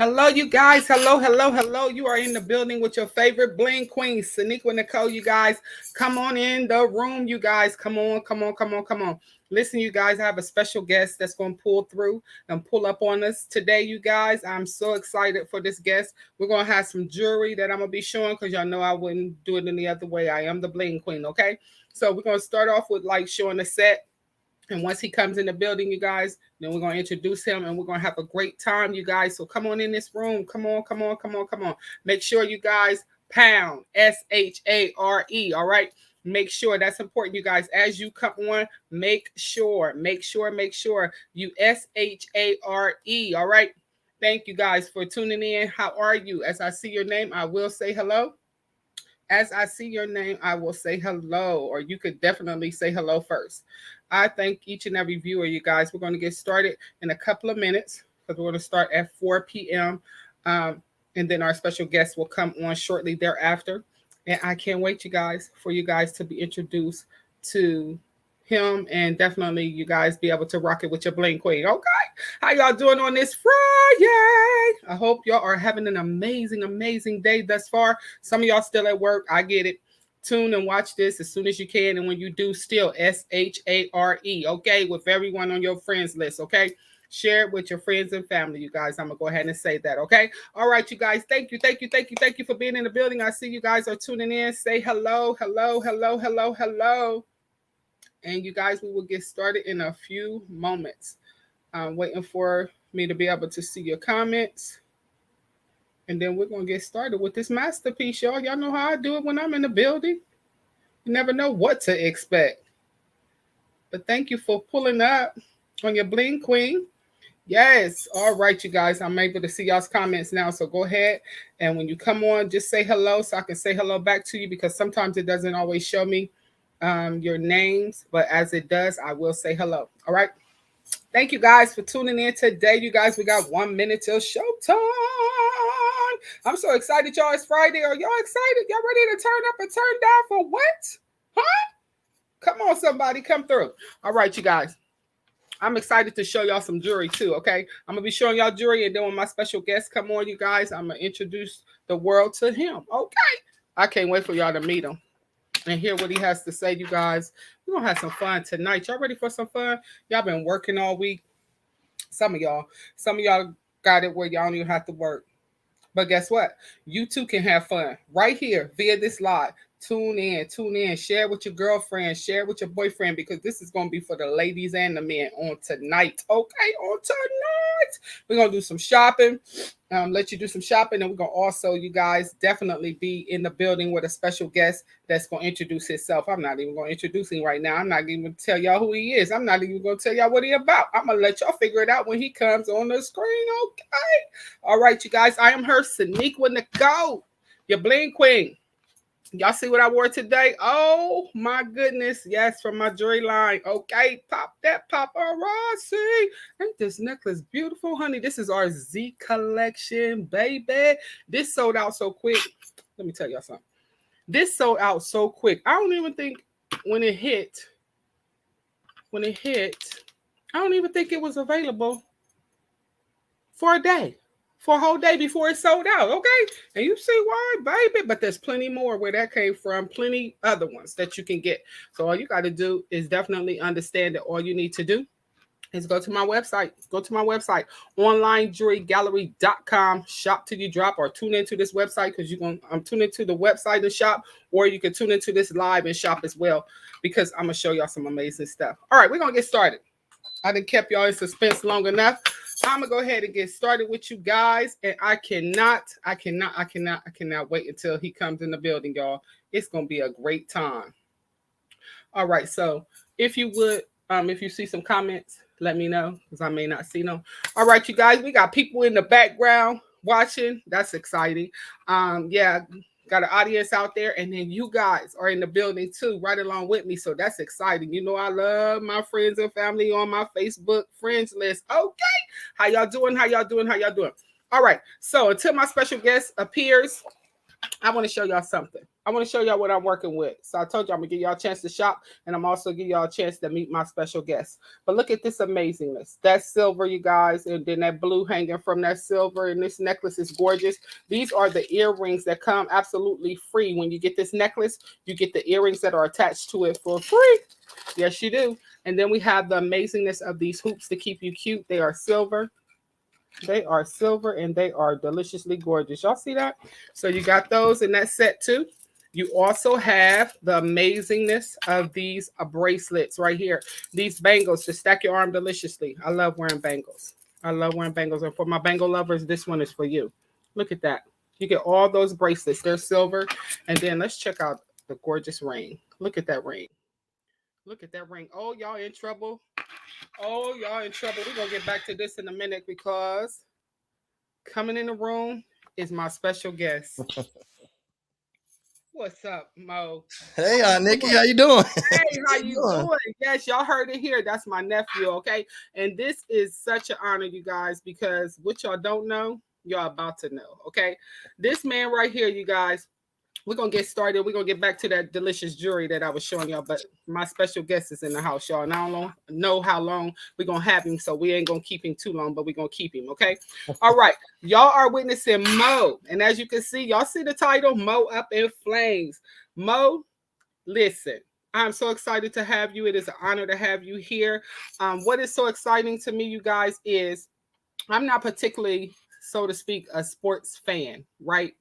Hello, you guys. Hello, hello, hello. You are in the building with your favorite bling queen, Saniqua Nicole. You guys, come on in the room. You guys, come on, come on, come on, come on. Listen, you guys, I have a special guest that's going to pull through and pull up on us today, you guys. I'm so excited for this guest. We're going to have some jewelry that I'm going to be showing because y'all know I wouldn't do it any other way. I am the bling queen, okay? So we're going to start off with like showing the set. And once he comes in the building, you guys, then we're going to introduce him and we're going to have a great time, you guys. So come on in this room. Come on, come on, come on, come on. Make sure you guys pound SHARE. All right. Make sure that's important, you guys. As you come on, make sure you SHARE. All right. Thank you guys for tuning in. How are you? As I see your name, I will say hello. As I see your name, I will say hello, or you could definitely say hello first. I thank each and every viewer, you guys. We're going to get started in a couple of minutes because we're going to start at 4 p.m. And then our special guest will come on shortly thereafter. And I can't wait, you guys, for you guys to be introduced to him and definitely you guys be able to rock it with your bling queen. Okay. How y'all doing on this Friday? I hope y'all are having an amazing, amazing day thus far. Some of y'all still at work. I get it. Tune and watch this as soon as you can. And when you do, still SHARE. Okay. With everyone on your friends list. Okay. Share it with your friends and family, you guys. I'm going to go ahead and say that. Okay. All right, you guys. Thank you. Thank you. Thank you. Thank you for being in the building. I see you guys are tuning in. Say hello, hello, hello, hello, hello. And you guys, we will get started in a few moments. I'm waiting for me to be able to see your comments. And then we're going to get started with this masterpiece, y'all. Y'all know how I do it when I'm in the building. You never know what to expect. But thank you for pulling up on your bling queen. Yes. All right, you guys. I'm able to see y'all's comments now. So go ahead. And when you come on, just say hello so I can say hello back to you because sometimes it doesn't always show me your names. But as it does, I will say hello. All right. Thank you guys for tuning in today. You guys, we got 1 minute till showtime. I'm so excited, y'all. It's Friday. Are y'all excited? Y'all ready to turn up and turn down for what? Huh? Come on, somebody. Come through. All right, you guys. I'm excited to show y'all some jewelry too, okay? I'm going to be showing y'all jewelry, and then when my special guests come on, you guys, I'm going to introduce the world to him, okay? I can't wait for y'all to meet him and hear what he has to say, you guys. We're going to have some fun tonight. Y'all ready for some fun? Y'all been working all week. Some of y'all got it where y'all don't even have to work. But guess what? You too can have fun right here via this live. Tune in, share with your girlfriend, share with your boyfriend, because this is going to be for the ladies and the men on tonight. Okay, on tonight. We're going to do some shopping. Let you do some shopping, and we're going to also, you guys, definitely be in the building with a special guest that's going to introduce himself. I'm not even going to introduce him right now. I'm not even going to tell y'all who he is. I'm not even going to tell y'all what he about. I'm going to let y'all figure it out when he comes on the screen, okay? All right, you guys, I am her, Saniqua Nicole, your bling queen. Y'all see what I wore today? Oh my goodness. Yes, from my jewelry line. Okay, pop that paparazzi. Ain't this necklace beautiful, honey? This is our Z collection, baby. This sold out so quick. Let me tell y'all something. This sold out so quick. I don't even think when it hit, I don't even think it was available for a day. For a whole day before it sold out, okay? And you see why, baby? But there's plenty more where that came from, plenty other ones that you can get. So all you got to do is definitely understand that all you need to do is go to my website. Go to my website, onlinejewelrygallery.com. Shop till you drop, or tune into this website because you're going to tune into the website and shop, or you can tune into this live and shop as well because I'm going to show y'all some amazing stuff. All right, we're going to get started. I done kept y'all in suspense long enough. I'm gonna go ahead and get started with you guys, and I cannot wait until he comes in the building, y'all. It's gonna be a great time. All right, so if you would, if you see some comments, let me know because I may not see them. All right, you guys, we got people in the background watching. That's exciting. Yeah. Got an audience out there, and then you guys are in the building too, right along with me. So that's exciting. You know, I love my friends and family on my Facebook friends list. Okay, how y'all doing? How y'all doing? How y'all doing? All right. So until my special guest appears, I want to show y'all something. I want to show y'all what I'm working with. So I told you I'm gonna give y'all a chance to shop, and I'm also give y'all a chance to meet my special guest. But look at this amazingness. That's silver, you guys, and then that blue hanging from that silver, and this necklace is gorgeous. These are the earrings that come absolutely free. When you get this necklace, you get the earrings that are attached to it for free. Yes, you do. And then we have the amazingness of these hoops to keep you cute. They are silver. They are silver and they are deliciously gorgeous. Y'all see that? So you got those in that set too. You also have the amazingness of these bracelets right here. These bangles to stack your arm deliciously. I love wearing bangles. I love wearing bangles. And for my bangle lovers, this one is for you. Look at that. You get all those bracelets. They're silver. And then let's check out the gorgeous ring. Look at that ring. Look at that ring. Oh, y'all in trouble. Oh, y'all in trouble. We're going to get back to this in a minute because coming in the room is my special guest. What's up, Mo? Hey, Nikki, how you doing? Hey, how you doing? Yes, y'all heard it here. That's my nephew, okay? And this is such an honor, you guys, because what y'all don't know, y'all about to know, okay? This man right here, you guys, we're gonna get started. We're gonna get back to that delicious jewelry that I was showing y'all, but my special guest is in the house, y'all. And I don't know how long we're gonna have him, so we ain't gonna keep him too long, but we're gonna keep him, okay? All right, y'all are witnessing Mo, and as you can see, y'all see the title, Mo Up in Flames. Mo, listen, I'm so excited to have you. It is an honor to have you here. What is so exciting to me, you guys, is I'm not particularly, so to speak, a sports fan, right?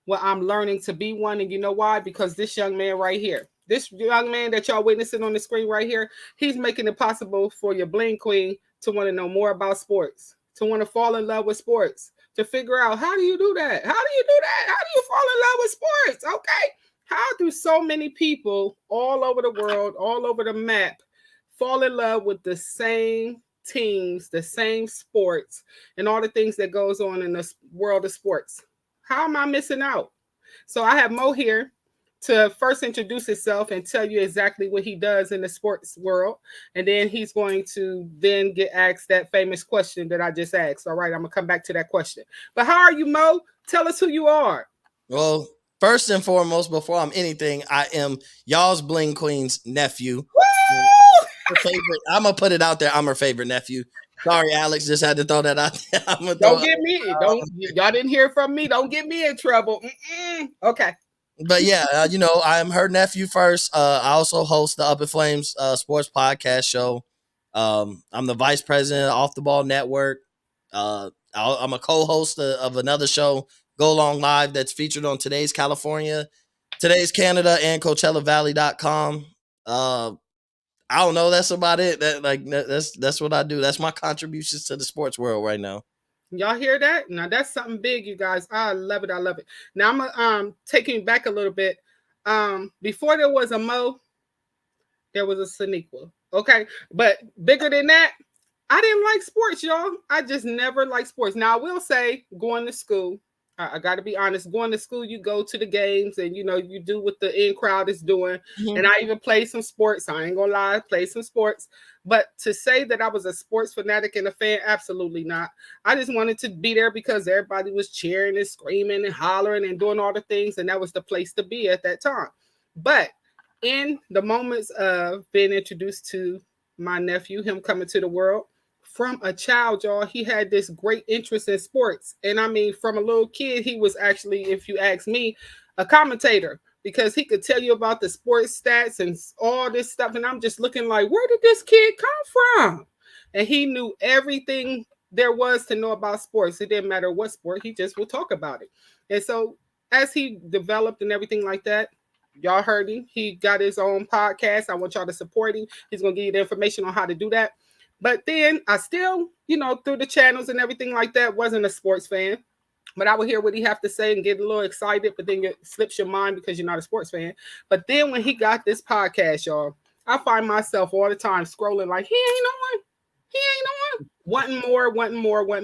Well, I'm learning to be one. And you know why? Because this young man right here, this young man that y'all witnessing on the screen right here, he's making it possible for your Bling Queen to want to know more about sports, to want to fall in love with sports, to figure out how do you do that? How do you do that? How do you fall in love with sports? Okay. How do so many people all over the world, all over the map, fall in love with the same teams, the same sports, and all the things that goes on in the world of sports? How am I missing out? So I have Mo here to first introduce himself and tell you exactly what he does in the sports world. And then he's going to then get asked that famous question that I just asked. All right, I'm going to come back to that question. But how are you, Mo? Tell us who you are. Well, first and foremost, before I'm anything, I am y'all's Bling Queen's nephew. Woo! I'm going to put it out there. I'm her favorite nephew. Sorry, Alex. Just had to throw that out there. Don't get me. Y'all didn't hear from me. Don't get me in trouble. Okay. But yeah, I am her nephew first. I also host the UpNFlamez sports podcast show. I'm the vice president of Off the Ball Network. I'm a co-host of another show, Go Long Live, that's featured on Today's California, Today's Canada, and CoachellaValley.com. I don't know. That's about it. That's what I do. That's my contributions to the sports world right now. Y'all hear that? Now that's something big, you guys. I love it. I love it. Now I'm taking back a little bit. Before there was a Mo, there was a Saniqua. Okay, but bigger than that, I didn't like sports, y'all. I just never liked sports. Now I will say, going to school, I got to be honest. Going to school, you go to the games, and you do what the in crowd is doing. Mm-hmm. And I even played some sports. I ain't gonna lie, I played some sports. But to say that I was a sports fanatic and a fan, absolutely not. I just wanted to be there because everybody was cheering and screaming and hollering and doing all the things, and that was the place to be at that time. But in the moments of being introduced to my nephew, him coming to the world, from a child, y'all, he had this great interest in sports. And I mean, from a little kid, he was actually, if you ask me, a commentator, because he could tell you about the sports stats and all this stuff. And I'm just looking like, where did this kid come from? And he knew everything there was to know about sports. It didn't matter what sport, he just would talk about it. And so as he developed and everything like that, y'all heard him. He got his own podcast. I want y'all to support him. He's going to give you the information on how to do that. But then I still, through the channels and everything like that, wasn't a sports fan. But I would hear what he have to say and get a little excited, but then it slips your mind because you're not a sports fan. But then when he got this podcast, y'all, I find myself all the time scrolling like, he ain't on. He ain't on. Wanting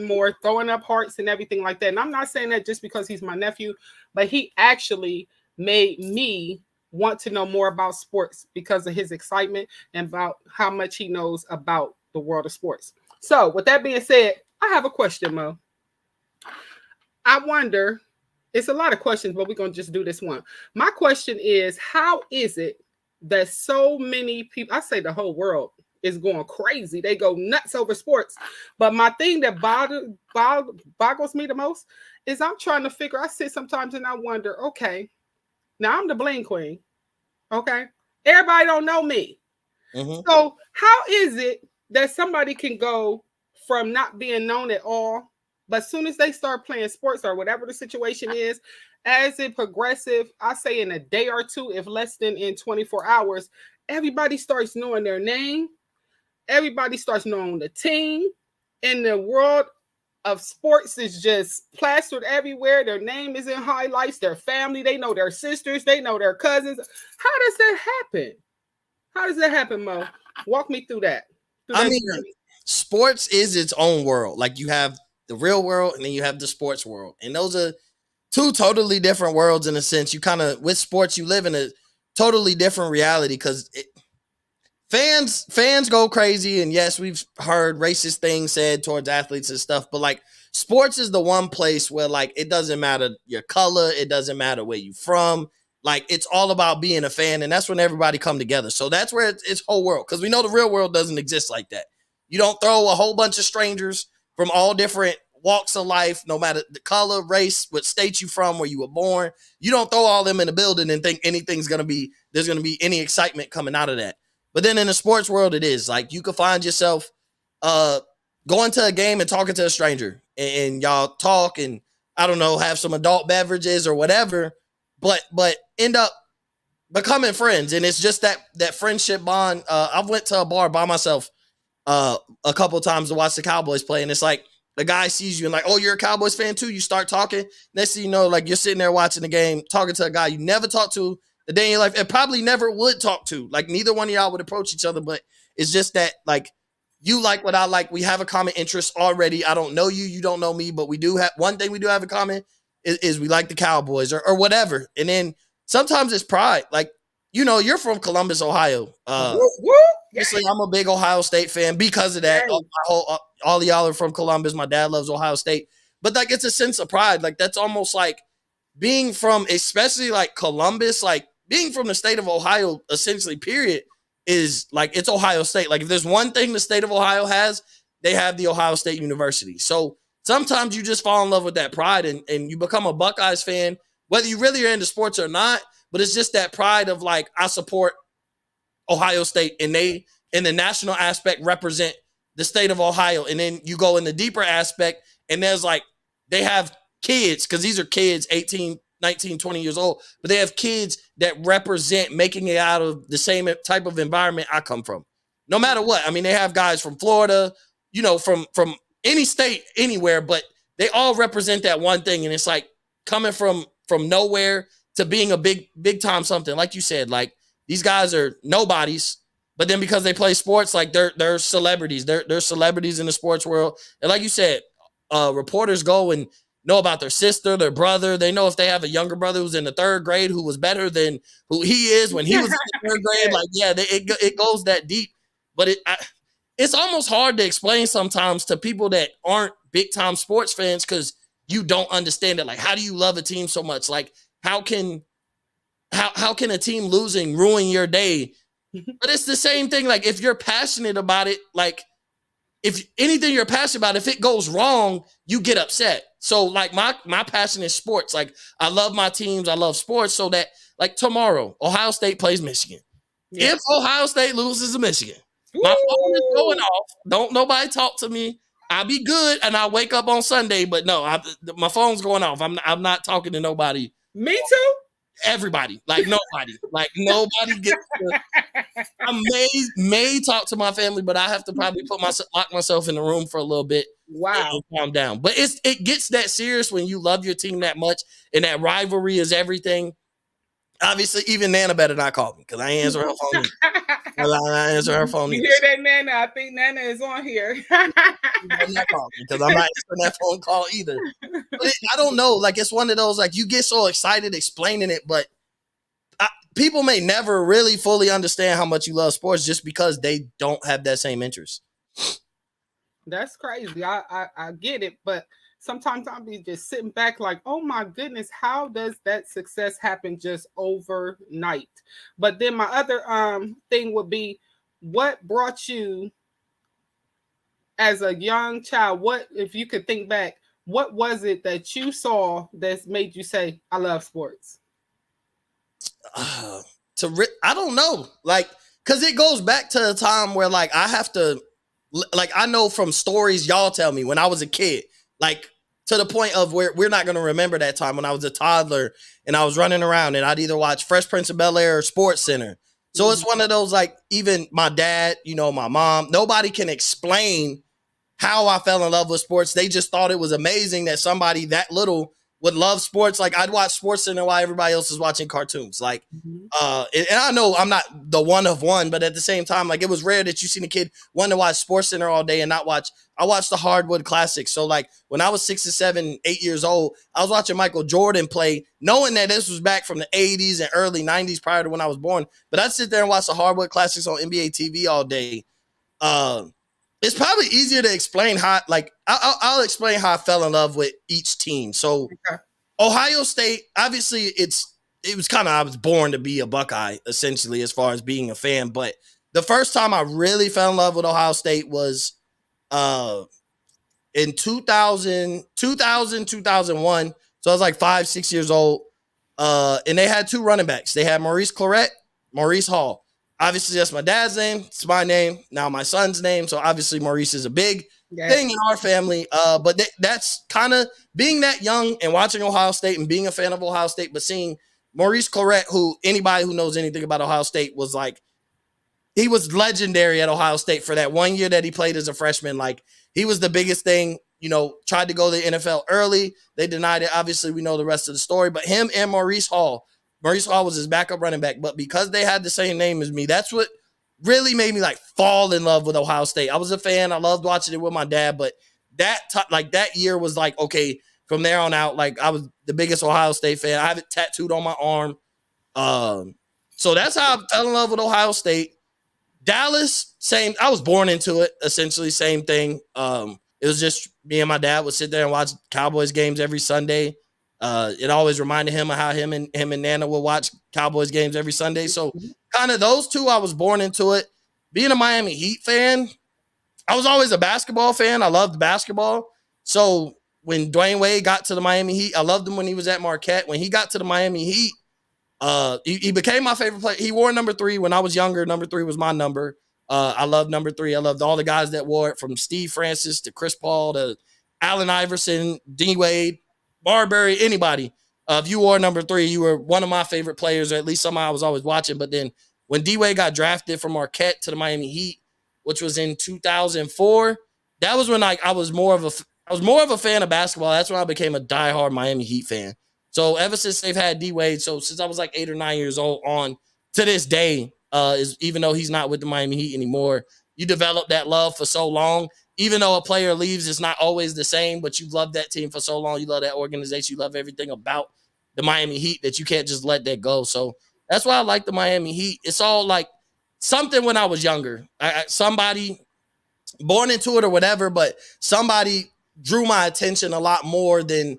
more, throwing up hearts and everything like that. And I'm not saying that just because he's my nephew, but he actually made me want to know more about sports because of his excitement and about how much he knows about the world of sports. So with that being said, I have a question, Mo. I wonder, It's a lot of questions, but we're gonna just do this one. My question is, how is it that so many people, I say the whole world is going crazy. They go nuts over sports. But my thing that boggles me the most is I'm trying to figure, I sit sometimes and I wonder, okay, now I'm the bling queen. Okay. Everybody don't know me. Mm-hmm. So how is it that somebody can go from not being known at all, but as soon as they start playing sports or whatever the situation is, as it progressive, I say in a day or two, if less than in 24 hours, everybody starts knowing their name. Everybody starts knowing the team. In the world of sports is just plastered everywhere. Their name is in highlights, their family, they know their sisters, they know their cousins. How does that happen? How does that happen, Mo? Walk me through that. Through I that mean, journey. sports is its own world. Like you have the real world and then you have the sports world. And those are two totally different worlds in a sense. You kind of, with sports, you live in a totally different reality because fans go crazy, and yes, we've heard racist things said towards athletes and stuff, but like sports is the one place where like it doesn't matter your color, it doesn't matter where you from, like it's all about being a fan, and that's when everybody come together. So that's where it's whole world, because we know the real world doesn't exist like that. You don't throw a whole bunch of strangers from all different walks of life, no matter the color, race, what state you from, where you were born. You don't throw all them in a building and think anything's gonna be, there's gonna be any excitement coming out of that. But then in the sports world, it is like you could find yourself uh going to a game and talking to a stranger, and y'all talk and I don't know, have some adult beverages or whatever, but end up becoming friends, and it's just that friendship bond. I went to a bar by myself uh a couple of times to watch the Cowboys play, and it's like the guy sees you and like, oh, you're a Cowboys fan too. You start talking. Next thing you know, like you're sitting there watching the game, talking to a guy you never talked to a day in your life, and probably never would talk to. Like neither one of y'all would approach each other, but it's just that like you like what I like. We have a common interest already. I don't know you, you don't know me, but we do have one thing we do have in common is we like the Cowboys or whatever. And then sometimes it's pride. Like, you know, you're from Columbus, Ohio. Woo, woo. Obviously, I'm a big Ohio State fan because of that. Yes. All of y'all are from Columbus. My dad loves Ohio State, but like it's a sense of pride. Like that's almost like being from, especially like Columbus, like being from the state of Ohio, essentially. Period, is like it's Ohio State. Like if there's one thing the state of Ohio has, they have the Ohio State University. So sometimes you just fall in love with that pride, and you become a Buckeyes fan, whether you really are into sports or not. But it's just that pride of like I support Ohio State, and they in the national aspect represent the state of Ohio. And then you go in the deeper aspect, and there's like they have kids, because these are kids 18, 19, 20 years old, but they have kids that represent making it out of the same type of environment I come from. No matter what. I mean, they have guys from Florida, you know, from any state, anywhere, but they all represent that one thing. And it's like coming from nowhere to being a big time something. Like you said, like these guys are nobodies, but then because they play sports, like they're celebrities. They're celebrities in the sports world. And like you said, reporters go and know about their sister, their brother. They know if they have a younger brother who's in the third grade who was better than who he is when he was in the third grade. Like, yeah, it goes that deep. But it's almost hard to explain sometimes to people that aren't big time sports fans, because you don't understand it. Like, how do you love a team so much? Like, how can a team losing ruin your day? But it's the same thing. Like if you're passionate about it, like if anything you're passionate about, if it goes wrong, you get upset. So like my passion is sports. Like I love my teams. I love sports. So that like tomorrow, Ohio State plays Michigan. Yes. If Ohio State loses to Michigan, my phone is going off. Don't nobody talk to me. I'll be good, and I'll wake up on Sunday. But no, my phone's going off. I'm not talking to nobody. Me too. Everybody, like nobody gets to, I may talk to my family, but I have to probably lock myself in the room for a little bit. Wow. And calm down. But it gets that serious when you love your team that much, and that rivalry is everything. Obviously, even Nana better not call me, because I ain't answer her phone. I answer her phone. You hear that, Nana? I think Nana is on here. Because I'm not answering that phone call either. But I don't know. Like it's one of those, like you get so excited explaining it, but people may never really fully understand how much you love sports just because they don't have that same interest. That's crazy. I get it, but sometimes I'll be just sitting back like, oh my goodness, how does that success happen just overnight? But then my other thing would be, what brought you as a young child? What, if you could think back, what was it that you saw that made you say, I love sports? uh, I don't know, like, because it goes back to the time where like I have to, like, I know from stories y'all tell me when I was a kid, like to the point of where we're not going to remember that time when I was a toddler and I was running around and I'd either watch Fresh Prince of Bel Air or Sports Center. So it's one of those, like, even my dad, my mom, nobody can explain how I fell in love with sports. They just thought it was amazing that somebody that little would love sports. Like, I'd watch Sports Center while everybody else is watching cartoons. Like, Mm-hmm. and I know I'm not the one of one, but at the same time, like, it was rare that you seen a kid want to watch Sports Center all day and not watch. I watched the hardwood classics. So like when I was 6 or 7, 8 years old, I was watching Michael Jordan play, knowing that this was back from the 80s and early 90s prior to when I was born. But I'd sit there and watch the hardwood classics on NBA TV all day. Um, it's probably easier to explain how, like, I'll explain how I fell in love with each team. So Okay. Ohio State, obviously, it was kind of, I was born to be a Buckeye, essentially, as far as being a fan. But the first time I really fell in love with Ohio State was uh, in 2001. So I was like 5, 6 years old. And they had 2 running backs. They had Maurice Clarett, Maurice Hall. Obviously, that's my dad's name. It's my name. Now my son's name. So obviously, Maurice is a big Yeah. thing in our family. But that's kind of being that young and watching Ohio State and being a fan of Ohio State, but seeing Maurice Clarett, who anybody who knows anything about Ohio State was like, he was legendary at Ohio State for that 1 year that he played as a freshman. Like, he was the biggest thing, tried to go to the NFL early. They denied it. Obviously, we know the rest of the story, but him and Maurice Hall was his backup running back. But because they had the same name as me, that's what really made me like fall in love with Ohio State. I was a fan. I loved watching it with my dad, but that year was like, okay, from there on out, like, I was the biggest Ohio State fan. I have it tattooed on my arm. So that's how I fell in love with Ohio State. Dallas, same. I was born into it, essentially, same thing. It was just me and my dad would sit there and watch Cowboys games every Sunday. It always reminded him of how him and Nana would watch Cowboys games every Sunday. So kind of those two, I was born into it. Being a Miami Heat fan, I was always a basketball fan. I loved basketball. So when Dwayne Wade got to the Miami Heat, I loved him when he was at Marquette. When he got to the Miami Heat, he became my favorite player. He wore number 3 when I was younger. Number 3 was my number. I loved number 3. I loved all the guys that wore it, from Steve Francis to Chris Paul to Allen Iverson, D Wade, Marbury, anybody. If you wore number 3, you were one of my favorite players, or at least somebody I was always watching. But then when D Wade got drafted from Marquette to the Miami Heat, which was in 2004, that was when I was more of a fan of basketball. That's when I became a diehard Miami Heat fan. So ever since they've had D Wade, so since I was like 8 or 9 years old on to this day, is even though he's not with the Miami Heat anymore, you develop that love for so long. Even though a player leaves, it's not always the same, but you've loved that team for so long. You love that organization. You love everything about the Miami Heat that you can't just let that go. So that's why I like the Miami Heat. It's all like something when I was younger. Somebody born into it or whatever, but somebody drew my attention a lot more than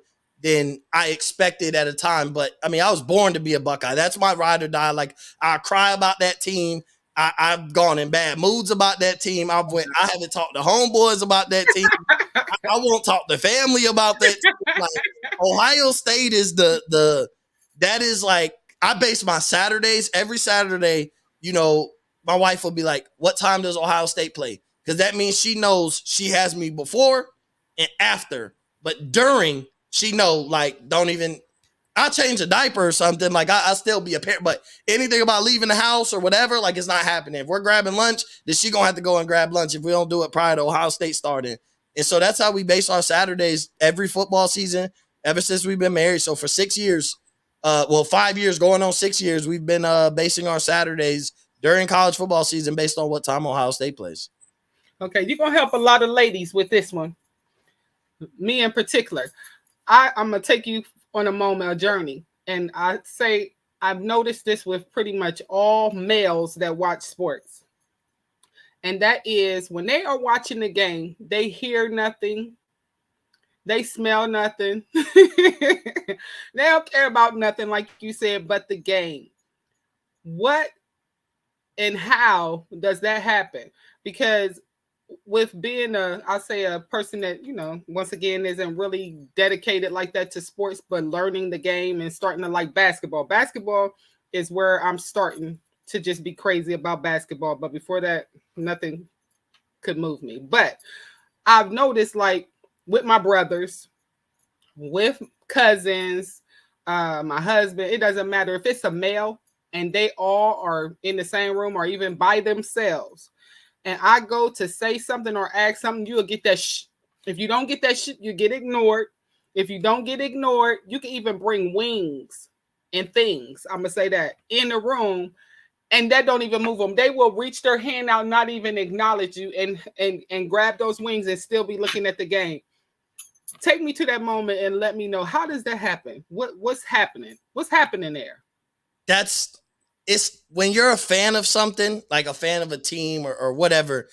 I expected at a time. But I mean, I was born to be a Buckeye. That's my ride or die. Like, I cry about that team. I've gone in bad moods about that team. I haven't talked to homeboys about that team. I won't talk to family about that team. Like, Ohio State is that is like, I base my Saturdays, every Saturday, my wife will be like, what time does Ohio State play? Because that means she knows she has me before and after. But during, she know, like, don't even, I change a diaper or something. Like, I still be a parent, but anything about leaving the house or whatever, like, it's not happening. If we're grabbing lunch, then she gonna have to go and grab lunch if we don't do it prior to Ohio State starting. And so that's how we base our Saturdays every football season ever since we've been married. So for 6 years, 5 years going on 6 years, we've been basing our Saturdays during college football season based on what time Ohio State plays. Okay, you're gonna help a lot of ladies with this one. Me in particular. I'm gonna take you on a journey. And I say I've noticed this with pretty much all males that watch sports. And that is when they are watching the game, they hear nothing, they smell nothing, they don't care about nothing, like you said, but the game. What and how does that happen? Because with being I'll say a person that, once again isn't really dedicated like that to sports, but learning the game and starting to like basketball. Basketball is where I'm starting to just be crazy about basketball. But before that, nothing could move me. But I've noticed, like, with my brothers, with cousins, my husband, it doesn't matter if it's a male and they all are in the same room or even by themselves, and I go to say something or ask something, you'll get that If you don't get that shit, you get ignored. If you don't get ignored, you can even bring wings and things. I'm gonna say that in the room, and that don't even move them. They will reach their hand out, not even acknowledge you, and grab those wings and still be looking at the game. Take me to that moment and let me know, how does that happen? What's happening? What's happening there? That's it's when you're a fan of something, like a fan of a team or whatever.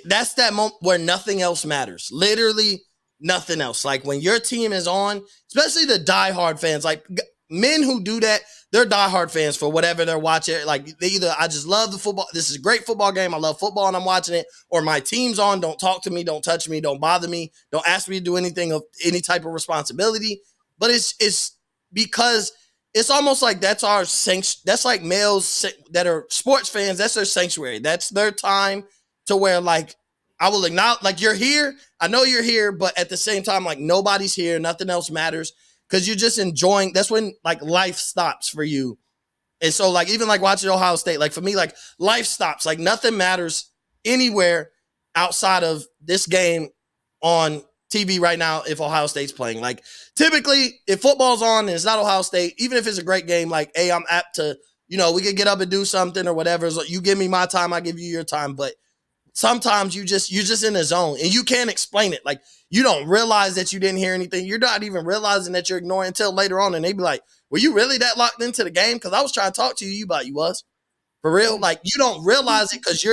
That's that moment where nothing else matters. Literally nothing else. Like when your team is on, especially the diehard fans, like men who do that, they're diehard fans for whatever they're watching. Like they either, I just love the football. This is a great football game. I love football and I'm watching it. Or my team's on. Don't talk to me. Don't touch me. Don't bother me. Don't ask me to do anything of any type of responsibility. But it's because it's almost like that's our sanct. That's like males that are sports fans. That's their sanctuary. That's their time to where, like, I will acknowledge, like, you're here. I know you're here, but at the same time, like, nobody's here. Nothing else matters because you're just enjoying. That's when, like, life stops for you. And so, like, even like watching Ohio State, like for me, like, life stops. Like nothing matters anywhere outside of this game on TV right now if Ohio State's playing. Like typically, if football's on and it's not Ohio State, even if it's a great game, like, hey, I'm apt to, we could get up and do something or whatever. So you give me my time, I give you your time. But sometimes you're just in a zone and you can't explain it. Like you don't realize that you didn't hear anything. You're not even realizing that you're ignoring until later on. And they be like, were you really that locked into the game? Because I was trying to talk to you. You thought you was. For real. Like you don't realize it because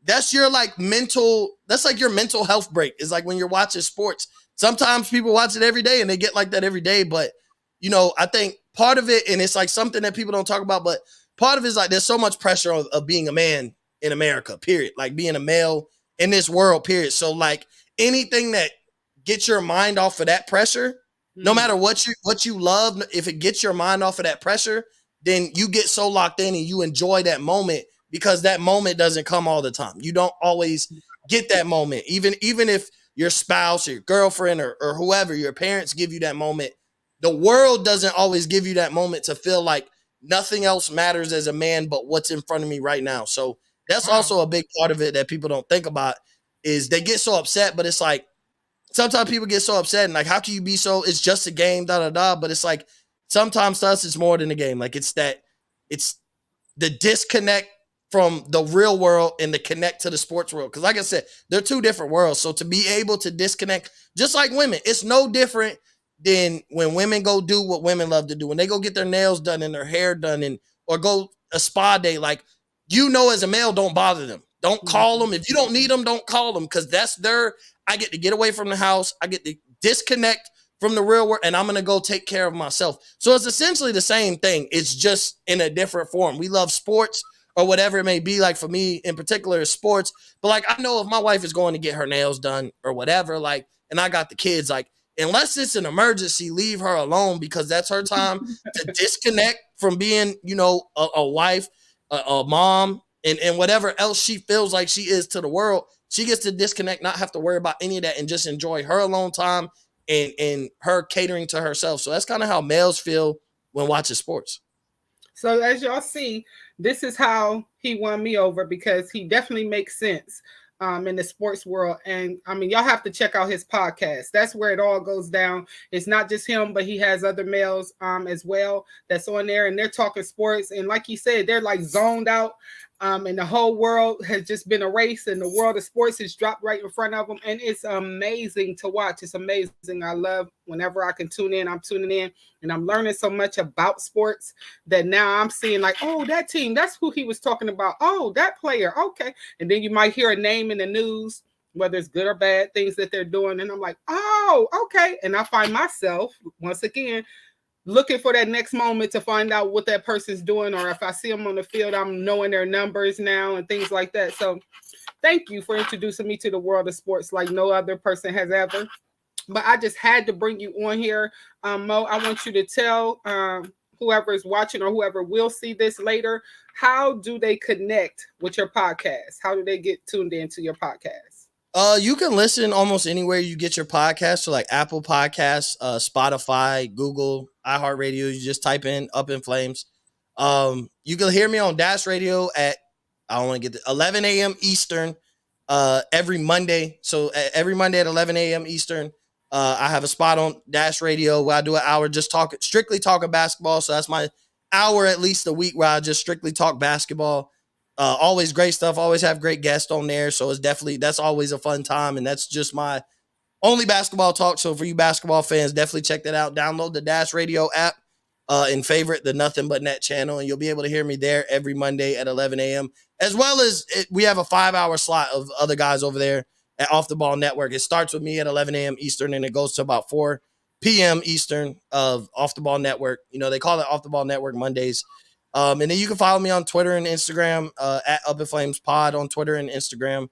that's your like mental, that's like your mental health break. It's like when you're watching sports. Sometimes people watch it every day and they get like that every day. But, I think part of it, and it's like something that people don't talk about, but part of it is like there's so much pressure of being a man in America, period. Like being a male in this world, period. So like anything that gets your mind off of that pressure, no matter what you love, if it gets your mind off of that pressure, then you get so locked in and you enjoy that moment because that moment doesn't come all the time. You don't always get that moment. Even if your spouse or your girlfriend or whoever, your parents give you that moment, the world doesn't always give you that moment to feel like nothing else matters as a man but what's in front of me right now. So that's Wow. also a big part of it that people don't think about is they get so upset, but it's like sometimes people get so upset and like, how can you be so, it's just a game, da da da. But it's like sometimes to us it's more than a game. Like it's the disconnect from the real world and the connect to the sports world. Because like I said, they're two different worlds. So to be able to disconnect, just like women, it's no different than when women go do what women love to do. When they go get their nails done and their hair done and or go a spa day, like, as a male, don't bother them. Don't call them. If you don't need them, don't call them because that's I get to get away from the house. I get to disconnect from the real world and I'm going to go take care of myself. So it's essentially the same thing. It's just in a different form. We love sports or whatever it may be. Like for me in particular is sports. But like, I know if my wife is going to get her nails done or whatever, like, and I got the kids, like, unless it's an emergency, leave her alone because that's her time to disconnect from being, a wife, a mom, and whatever else she feels like she is to the world. She gets to disconnect, not have to worry about any of that and just enjoy her alone time and her catering to herself. So that's kind of how males feel when watching sports. So as y'all see, this is how he won me over because he definitely makes sense in the sports world. And I mean, y'all have to check out his podcast. That's where it all goes down. It's not just him, but he has other males as well that's on there, and they're talking sports. And like he said, they're like zoned out. And the whole world has just been erased, and the world of sports has dropped right in front of them, and it's amazing to watch. It's amazing. I love whenever I can tune in, I'm tuning in, and I'm learning so much about sports that now I'm seeing like, oh, that team, that's who he was talking about. Oh, that player, okay. And then you might hear a name in the news, whether it's good or bad things that they're doing, and I'm like, oh, okay. And I find myself once again looking for that next moment to find out what that person's doing, or if I see them on the field, I'm knowing their numbers now and things like that. So thank you for introducing me to the world of sports like no other person has ever. But I just had to bring you on here. Mo, I want you to tell whoever is watching or whoever will see this later, how do they connect with your podcast? How do they get tuned into your podcast? You can listen almost anywhere you get your podcast. So like Apple Podcasts, Spotify, Google, iHeartRadio. You just type in Up in Flames. You can hear me on Dash Radio at I don't want to get 11 a.m. Eastern. Every Monday. So every Monday at 11 a.m. Eastern. I have a spot on Dash Radio where I do an hour just strictly talking basketball. So that's my hour at least a week where I just strictly talk basketball. Always great stuff. Always have great guests on there. So it's definitely that's always a fun time, and that's just my only basketball talk. So for you basketball fans, definitely check that out. Download the Dash Radio app and favorite the Nothing But Net channel, and you'll be able to hear me there every Monday at 11 a.m. As well as we have a 5-hour slot of other guys over there at Off the Ball Network. It starts with me at 11 a.m. Eastern, and it goes to about 4 p.m. Eastern of Off the Ball Network. You know, they call it Off the Ball Network Mondays. And then you can follow me on Twitter and Instagram at Up in Flames Pod on Twitter and Instagram.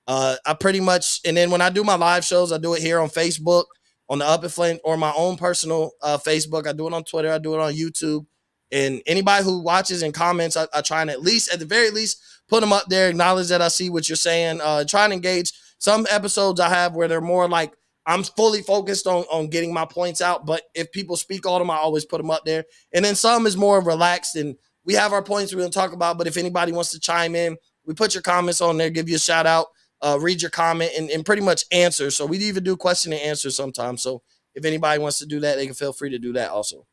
I pretty much, and then when I do my live shows, I do it here on Facebook, on the Up in Flames, or my own personal Facebook. I do it on Twitter. I do it on YouTube. And anybody who watches and comments, I try and at least, at the very least, put them up there, acknowledge that I see what you're saying, try and engage. Some episodes I have where they're more like, I'm fully focused on getting my points out, but if people speak on them, I always put them up there. And then some is more relaxed, and we have our points we're going to talk about, but if anybody wants to chime in, we put your comments on there, give you a shout out, read your comment, and pretty much answer. So we even do question and answer sometimes. So if anybody wants to do that, they can feel free to do that also.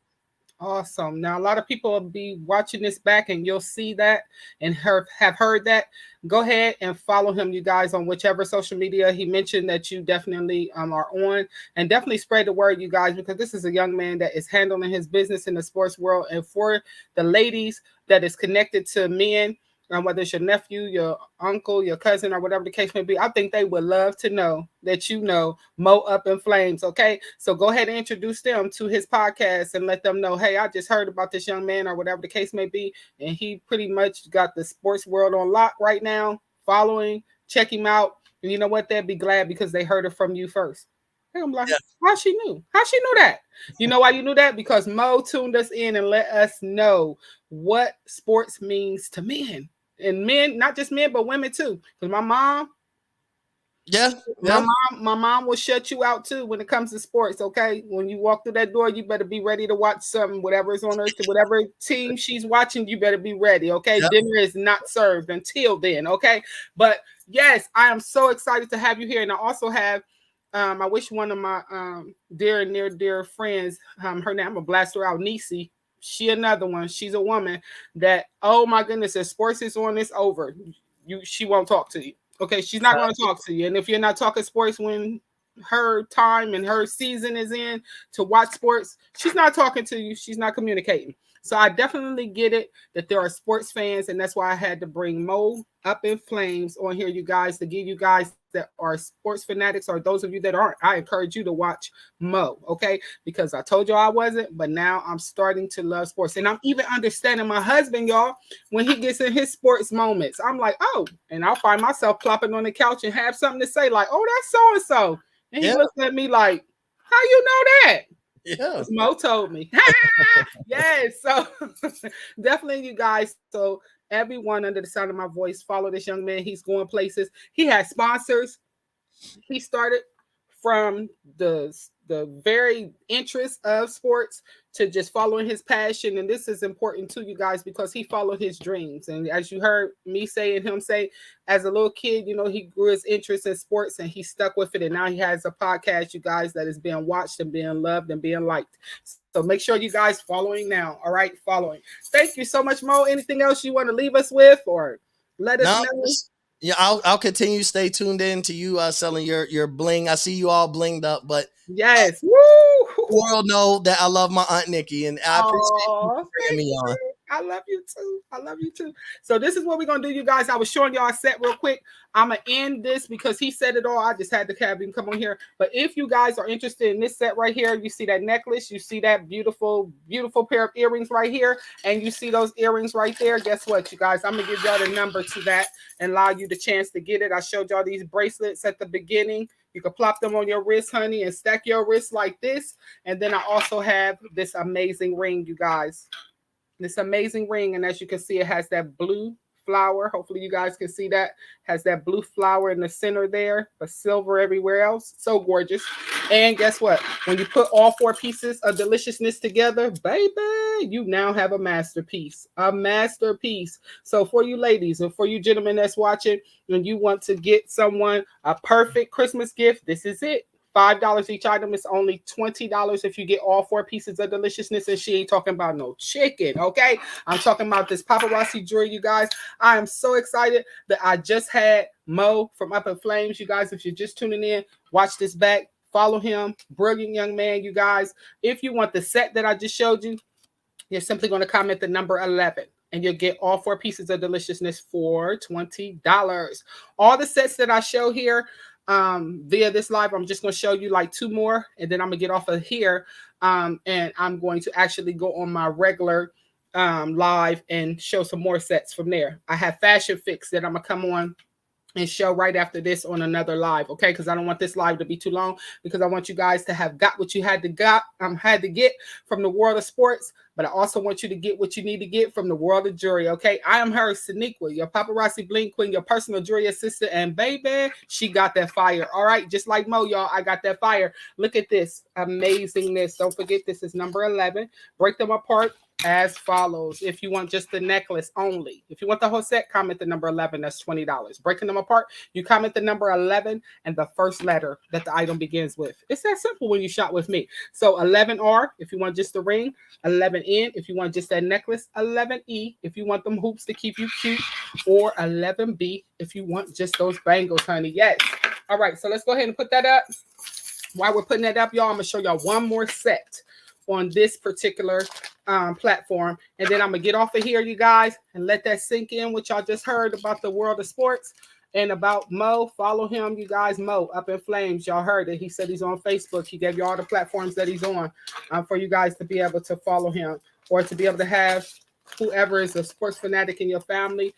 Awesome. Now, a lot of people will be watching this back and you'll see that and have heard that. Go ahead and follow him, you guys, on whichever social media he mentioned that you definitely are on. And definitely spread the word, you guys, because this is a young man that is handling his business in the sports world. And for the ladies that is connected to men, whether it's your nephew, your uncle, your cousin, or whatever the case may be, I think they would love to know that you know Mo Up in Flames. Okay, so go ahead and introduce them to his podcast and let them know, hey, I just heard about this young man, or whatever the case may be, and he pretty much got the sports world on lock right now. Following, check him out, and you know what? They'd be glad because they heard it from you first. And I'm like, Yeah. how she knew? How she knew that? You know why you knew that? Because Mo tuned us in and let us know what sports means to men. And men, not just men, but women too. Because my mom, Yeah. my Yeah. mom, my mom will shut you out too when it comes to sports. Okay, when you walk through that door, you better be ready to watch something. Whatever is on her, whatever team she's watching, you better be ready. Okay, Yeah. dinner is not served until then. Okay, but yes, I am so excited to have you here, and I also have. I wish one of my dear and near dear friends, her name, I'm gonna blast her out, Nisi. She another one. She's a woman that, oh my goodness, if sports is on, it's over. She won't talk to you. Okay, she's not going to talk to you. And if you're not talking sports when her time and her season is in to watch sports, she's not talking to you. She's not communicating. So I definitely get it that there are sports fans, and that's why I had to bring Mo Up in Flames on here, you guys, to give you guys that are sports fanatics, or those of you that aren't. I encourage you to watch Mo, okay? Because I told you I wasn't, but now I'm starting to love sports, and I'm even understanding my husband, y'all, when he gets in his sports moments. I'm like, oh, and I'll find myself plopping on the couch and have something to say, like, oh, that's so and so, and he Yeah. looks at me like, how you know that? Yeah. Mo told me. Yes. So definitely, you guys. So everyone under the sound of my voice, follow this young man. He's going places. He has sponsors. He started from the very interest of sports to just following his passion. And this is important to you guys because he followed his dreams. And as you heard me say and him say, as a little kid, you know, he grew his interest in sports and he stuck with it. And now he has a podcast, you guys, that is being watched and being loved and being liked. So make sure you guys following now. All right, following. Thank you so much, Mo. Anything else you want to leave us with, or Let us No, know. yeah, I'll continue to stay tuned in to you selling your bling. I see you all blinged up, but Yes. Woo! the world know that I love my Aunt Nikki, and I appreciate you Oh, bringing thank me on. you. I love you too. I love you too. So this is what we're gonna do, you guys. I was showing y'all a set real quick. I'm gonna end this because he said it all. I just had to have him come on here. But if you guys are interested in this set right here, you see that necklace, you see that beautiful, beautiful pair of earrings right here, and you see those earrings right there. Guess what, you guys? I'm gonna give y'all the number to that and allow you the chance to get it. I showed y'all these bracelets at the beginning. You can plop them on your wrist, honey, and stack your wrist like this. And then I also have this amazing ring, you guys. This amazing ring, and as you can see, it has that blue flower. Hopefully you guys can see that. Has that blue flower in the center there, but silver everywhere else. So gorgeous. And guess what? When you put all four pieces of deliciousness together, baby, you now have a masterpiece. A masterpiece. So for you ladies and for you gentlemen that's watching, and you want to get someone a perfect Christmas gift, this is it. $5 each item. Is only $20 if you get all four pieces of deliciousness. And she ain't talking about no chicken, okay? I'm talking about this paparazzi jewelry, you guys. I am so excited that I just had Mo from UpNFlamez. You guys, if you're just tuning in, watch this back. Follow him. Brilliant young man, you guys. If you want the set that I just showed you, you're simply going to comment the number 11 and you'll get all four pieces of deliciousness for $20. All the sets that I show here via this live, I'm just going to show you like two more and then I'm going to get off of here and I'm going to actually go on my regular live and show some more sets from there. I have Fashion Fix that I'm going to come on and show right after this on another live, okay? Because I don't want this live to be too long because I want you guys to have got what you had to get from the world of sports, but I also want you to get what you need to get from the world of jewelry, okay? I am her, Saniqua, your paparazzi bling queen, your personal jewelry assistant, and baby, she got that fire, all right? Just like Mo, y'all, I got that fire. Look at this amazingness. Don't forget, this is number 11. Break them apart as follows. If you want just the necklace only, if you want the whole set, comment the number 11. That's $20. Breaking them apart, you comment the number 11 and the first letter that the item begins with. It's that simple when you shop with me. So 11R if you want just the ring, 11N if you want just that necklace, 11E if you want them hoops to keep you cute, or 11B if you want just those bangles, honey. Yes. All right, so let's go ahead and put that up. While we're putting that up, y'all, I'm gonna show y'all one more set on this particular platform, and then I'm gonna get off of here, you guys, and let that sink in what y'all just heard about the world of sports and about Mo. Follow him, you guys. Mo UpNFlamez. Y'all heard it. He said he's on Facebook. He gave you all the platforms that he's on for you guys to be able to follow him or to be able to have whoever is a sports fanatic in your family.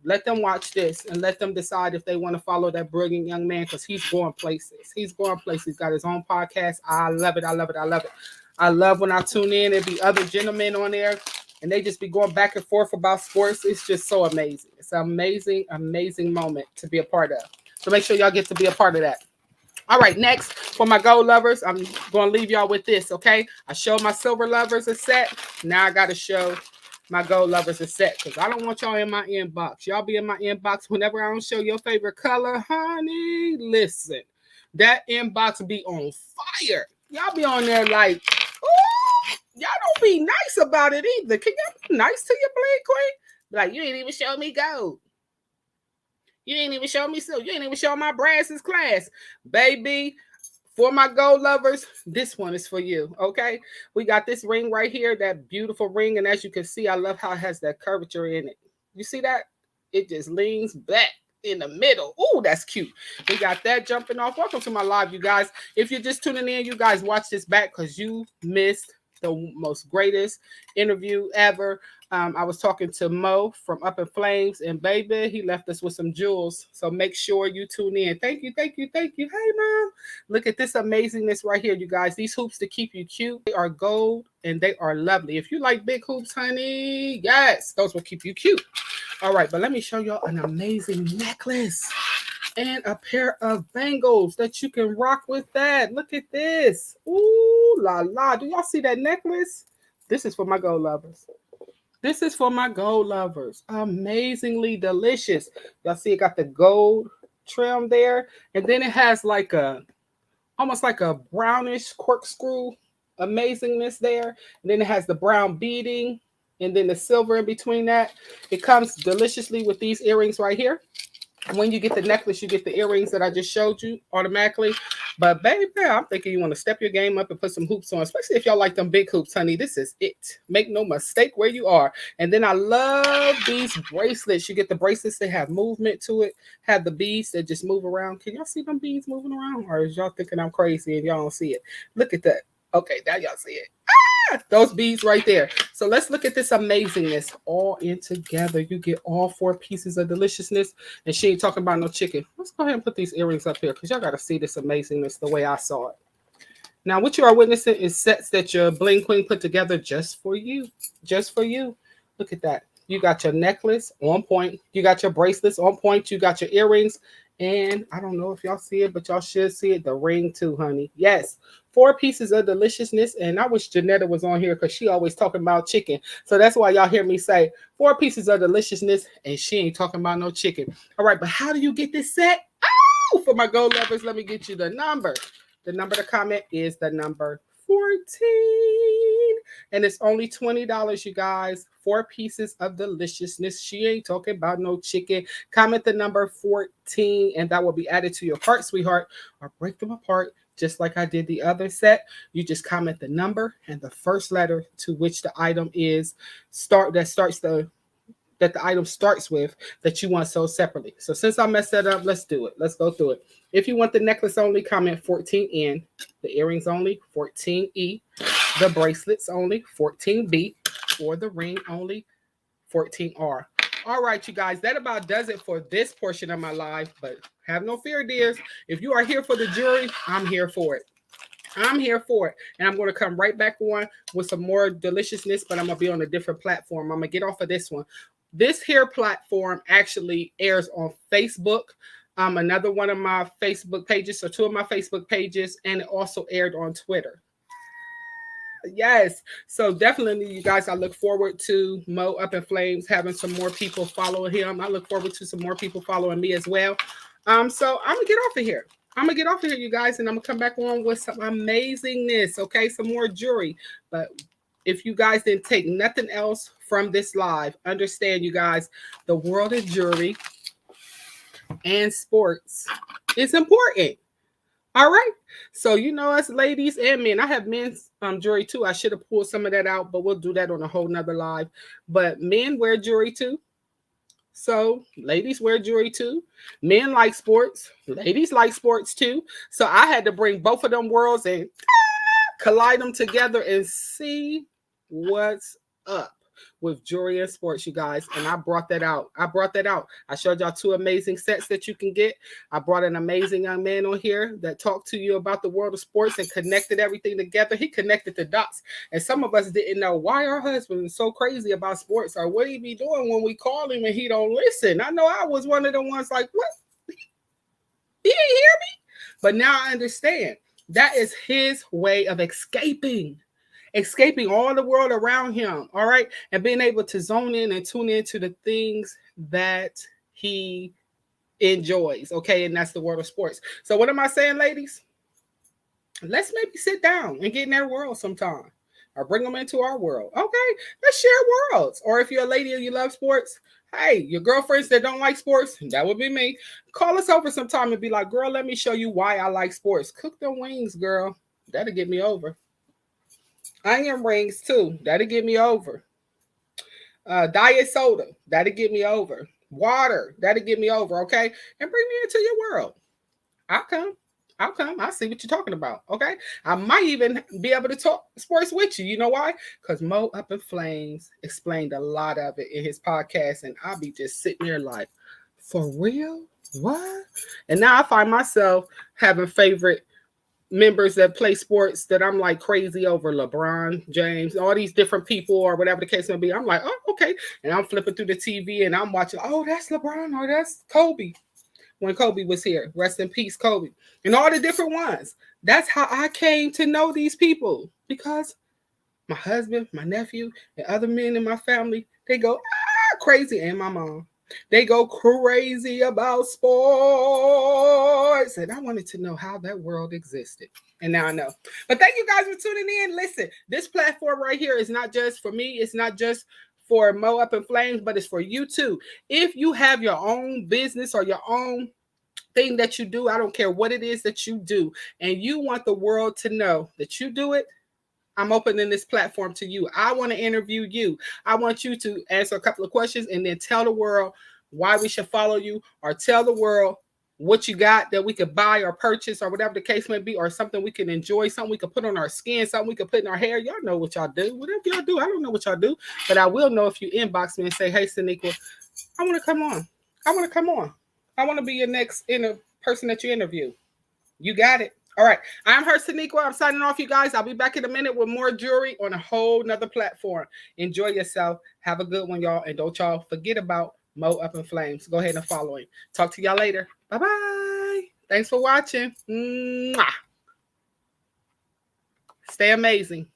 Let them watch this and let them decide if they want to follow that brilliant young man because he's going places. He's going places. He's got his own podcast. I love it. I love it. I love it. I love when I tune in and be other gentlemen on there and they just be going back and forth about sports. It's just so amazing. It's an amazing, amazing moment to be a part of. So make sure y'all get to be a part of that. All right, next for my gold lovers, I'm going to leave y'all with this, okay? I showed my silver lovers a set. Now I got to show my gold lovers a set because I don't want y'all in my inbox. Y'all be in my inbox whenever I don't show your favorite color, honey. Listen, that inbox be on fire. Y'all be on there like, ooh, y'all don't be nice about it either. Can y'all be nice to your Bling queen? Like, you ain't even show me gold. You ain't even show me silver. You ain't even show my brasses class. Baby, for my gold lovers, this one is for you, okay? We got this ring right here, that beautiful ring, and as you can see, I love how it has that curvature in it. You see that? It just leans back in the middle. Ooh, that's cute. We got that jumping off. Welcome to my live, you guys. If you're just tuning in, you guys watch this back because you missed the most greatest interview ever. I was talking to Mo from UpNFlamez, and baby, he left us with some jewels. So make sure you tune in. Thank you, thank you, thank you. Hey, Mom. Look at this amazingness right here, you guys. These hoops to keep you cute. They are gold and they are lovely. If you like big hoops, honey, yes, those will keep you cute. All right, but let me show y'all an amazing necklace and a pair of bangles that you can rock with that. Look at this. Ooh, la la. Do y'all see that necklace? This is for my gold lovers. This is for my gold lovers. Amazingly delicious. Y'all see it got the gold trim there. And then it has like almost like a brownish corkscrew amazingness there. And then it has the brown beading and then the silver in between that. It comes deliciously with these earrings right here. When you get the necklace, you get the earrings that I just showed you automatically. But baby, I'm thinking you want to step your game up and put some hoops on, especially if y'all like them big hoops, honey. This is it. Make no mistake where you are. And then I love these bracelets. You get the bracelets, they have movement to it, have the beads that just move around. Can y'all see them beads moving around? Or is y'all thinking I'm crazy and y'all don't see it? Look at that. Okay, now y'all see it. Those beads right there. So let's look at this amazingness all in together. You get all 4 pieces of deliciousness, and she ain't talking about no chicken. Let's go ahead and put these earrings up here because y'all got to see this amazingness the way I saw it. Now, what you are witnessing is sets that your Bling Queen put together just for you. Just for you. Look at that. You got your necklace on point. You got your bracelets on point. You got your earrings. And I don't know if y'all see it, but y'all should see it. The ring too, honey. Yes. 4 pieces of deliciousness. And I wish Janetta was on here because she always talking about chicken. So that's why y'all hear me say 4 pieces of deliciousness and she ain't talking about no chicken. All right, but how do you get this set? Oh, for my gold lovers, let me get you the number. The number to comment is the number 14. And it's only $20, you guys. 4 pieces of deliciousness. She ain't talking about no chicken. Comment the number 14, and that will be added to your cart, sweetheart. Or break them apart, just like I did the other set. You just comment the number and the first letter to which the item is that the item starts with that you want sold separately. So since I messed that up, let's do it. Let's go through it. If you want the necklace only, comment 14N. The earrings only, 14E. The bracelets only, 14B. Or the ring only, 14R. All right, you guys, that about does it for this portion of my life. But have no fear, dears. If you are here for the jewelry, I'm here for it. I'm here for it. And I'm going to come right back on with some more deliciousness, but I'm going to be on a different platform. I'm going to get off of this one. This here platform actually airs on Facebook. Another one of my Facebook pages, so 2 of my Facebook pages, and it also aired on Twitter. Yes. So definitely, you guys, I look forward to Mo UpNFlamez having some more people follow him. I look forward to some more people following me as well. So I'm going to get off of here. You guys, and I'm going to come back on with some amazingness, okay? Some more jewelry. But if you guys didn't take nothing else from this live, understand, you guys, the world of jewelry and sports is important. All right. So, you know, us ladies and men, I have men's jewelry too. I should have pulled some of that out, but we'll do that on a whole nother live. But men wear jewelry too. So ladies wear jewelry too. Men like sports. Ladies like sports too. So I had to bring both of them worlds and collide them together and see what's up with jewelry and sports, you guys. And I brought that out. I showed y'all 2 amazing sets that you can get. I brought an amazing young man on here that talked to you about the world of sports and connected everything together. He connected the dots. And some of us didn't know why our husband is so crazy about sports or what he be doing when we call him and he don't listen. I know I was one of the ones like, what? He didn't hear me? But now I understand. That is his way of escaping all the world around him, all right? And being able to zone in and tune into the things that he enjoys, okay? And that's the world of sports. So what am I saying, ladies? Let's maybe sit down and get in their world sometime or bring them into our world, okay? Let's share worlds. Or if you're a lady and you love sports, hey, your girlfriends that don't like sports, that would be me. Call us over sometime and be like, girl, let me show you why I like sports. Cook them wings, girl. That'll get me over. Onion rings too. That'll get me over. Diet soda. That'll get me over. Water. That'll get me over. Okay. And bring me into your world. I'll come. I'll see what you're talking about. Okay. I might even be able to talk sports with you. You know why? Because Mo UpNFlamez explained a lot of it in his podcast. And I'll be just sitting there like, for real? What? And now I find myself having favorite members that play sports that I'm like crazy over. LeBron James, all these different people or whatever the case may be. I'm like, oh, okay. And I'm flipping through the TV and I'm watching, oh, that's LeBron or that's Kobe. When Kobe was here. Rest in peace, Kobe. And all the different ones. That's how I came to know these people. Because my husband, my nephew, and other men in my family, they go crazy. And my mom. They go crazy about sports. And I wanted to know how that world existed. And now I know. But thank you guys for tuning in. Listen, this platform right here is not just for me. It's not just for Mo Up in Flames, but it's for you too. If you have your own business or your own thing that you do, I don't care what it is that you do, and you want the world to know that you do it, I'm opening this platform to you. I want to interview you. I want you to answer a couple of questions and then tell the world why we should follow you, or tell the world what you got that we could buy or purchase or whatever the case may be, or something we can enjoy, something we could put on our skin, something we could put in our hair. Y'all know what y'all do. Whatever y'all do, I don't know what y'all do, but I will know if you inbox me and say, hey, Saniqua, I want to come on. I want to come on. I want to be your next person that you interview. You got it. All right. I'm her Saniqua. I'm signing off, you guys. I'll be back in a minute with more jewelry on a whole nother platform. Enjoy yourself. Have a good one, y'all. And don't y'all forget about Mo Up in Flames. Go ahead and follow him. Talk to y'all later. Bye-bye. Thanks for watching. Mwah. Stay amazing.